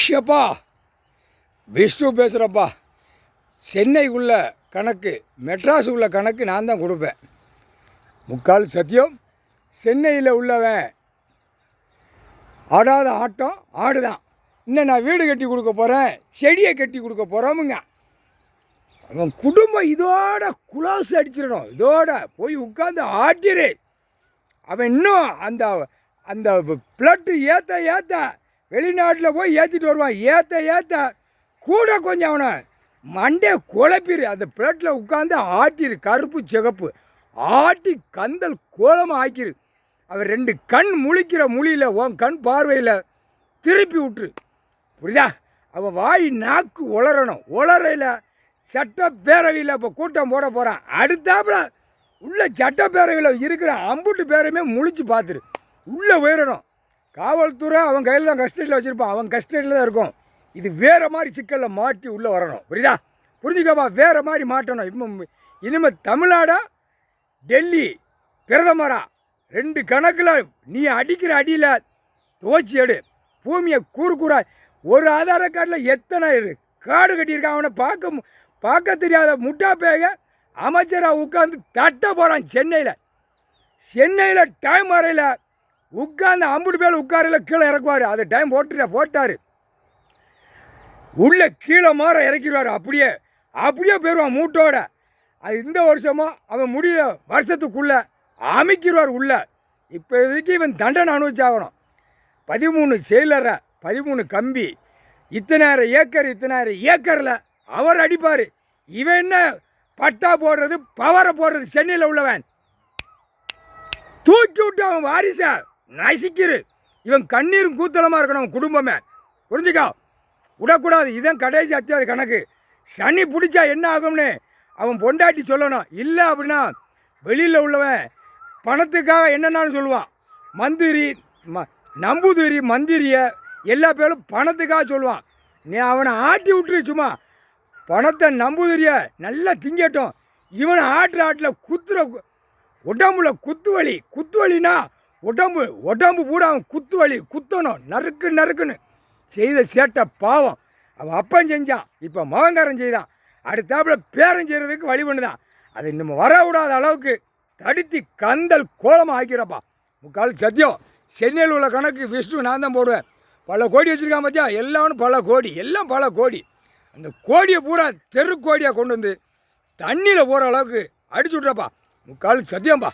ஷப்பா விஷ்ணு பேசுகிறப்பா. சென்னைக்குள்ள கணக்கு மெட்ராஸ் உள்ள கணக்கு நான் தான் கொடுப்பேன். முக்கால் சத்தியம். சென்னையில் உள்ளவன் ஆடாத ஆட்டம் ஆடுதான். இன்னும் நான் வீடு கட்டி கொடுக்க போகிறேன், செடியை கட்டி கொடுக்க போகிறோமுங்க. அவன் குடும்பம் இதோட குலாசு அடிச்சிடணும். இதோட போய் உட்காந்து ஆட்டிரு. அவன் இன்னும் அந்த அந்த பிளட்டு ஏற்ற வெளிநாட்டில் போய் ஏற்றிட்டு வருவான். ஏற்ற கூட கொஞ்சம் அவனை மண்டே குழப்பிடு. அந்த பிளட்டில் உட்காந்து ஆட்டிரு. கருப்பு சிகப்பு ஆட்டி கந்தல் கோலமாக ஆக்கிரு. அவன் 2 கண் முழிக்கிற மொழியில் உன் கண் பார்வையில் திருப்பி விட்டுரு. புரியுதா? அவன் வாய் நாக்கு உளரணும். உளரையில் சட்டப்பேரவையில் இப்போ கூட்டம் போட போகிறான். அடுத்தாப்புல உள்ள சட்டப்பேரவையில் இருக்கிற அம்புட்டு பேரையுமே முழிச்சு பார்த்துரு. உள்ளே உயரணும். காவல்துறை அவன் கையில் தான் கஸ்டடியில் வச்சுருப்பான். அவன் கஸ்டடியில் தான் இருக்கும். இது வேறு மாதிரி சிக்கலில் மாட்டி உள்ளே வரணும். புரியுதா? புரிஞ்சுக்கப்பா. வேறு மாதிரி மாட்டணும். இனிமேல் தமிழ்நாடா டெல்லி பிரதமரா 2 கணக்கில் நீ அடிக்கிற அடியில் துவச்சி எடு. பூமியை கூறுக்கூறா. ஒரு ஆதார கார்டில் எத்தனை காடு கட்டியிருக்கான். அவனை பார்க்க தெரியாத முட்டா பேக அமைச்சராக உட்காந்து தட்ட போகிறான். சென்னையில் டைம் வரையில் உட்காந்து 50 பேர் உட்காரில் கீழே இறக்குவார். அது டைம் போட்டார். உள்ளே கீழே மாற இறக்கிடுவார். அப்படியே போயிடுவான் மூட்டோட. அது இந்த வருஷமோ அவன் முடிய வருஷத்துக்குள்ளே அமைக்கிடுவார் உள்ள. இப்போ இதுக்கு இவன் தண்டனை அனுபவிச்சாகணும். 13 செயலரை 13 கம்பி இத்தனாயிரம் ஏக்கரில் அவர் அடிப்பார். இவன் என்ன பட்டா போடுறது பவரை போடுறது. சென்னையில் உள்ளவன் தூக்கி விட்டு அவன் வாரிசா நசிக்கிறு. இவன் கண்ணீரும் கூத்தலமாக இருக்கணும். அவன் குடும்பமே புரிஞ்சுக்கா. விடக்கூடாது. இதுதான் கடைசி அத்தியாவது கணக்கு. சனி பிடிச்சா என்ன ஆகும்னு அவன் பொண்டாட்டி சொல்லணும். இல்லை அப்படின்னா வெளியில் உள்ளவன் பணத்துக்காக என்னென்னாலும் சொல்லுவான். நம்பூதிரி மந்திரியை எல்லா பேரும் பணத்துக்காக சொல்லுவான். நீ அவனை ஆட்டி விட்டுரு. சும்மா பணத்தை நம்பூதிரியை நல்லா திங்கட்டும். இவனை ஆட்டில் குத்துற உடம்புல குத்துவலினா உடம்பு பூரா அவன் குத்துவலி குத்தணும். நறுக்குன்னு செய்த சேட்டை பாவம். அவன் அப்பன் செஞ்சான். இப்போ மகங்காரன் செய்தான். அடுத்தாப்புல பேரன் செய்கிறதுக்கு வழி பண்ணுதான். அதை இன்னும் வரவிடாத அளவுக்கு தடுத்தி கந்தல் கோலமாக ஆக்கிறப்பா. முக்கால் சத்தியம். சென்னையில் உள்ள கணக்கு விஷ்ணு நான் தான் போடுவேன். பல கோடி வச்சுருக்கான் பார்த்தியா. எல்லாம் பல கோடி. அந்த கோடியை பூரா தெருக்கோடியாக கொண்டு வந்து தண்ணியில் போகிற அளவுக்கு அடிச்சு விட்றப்பா. முக்கால் சத்தியம்பா.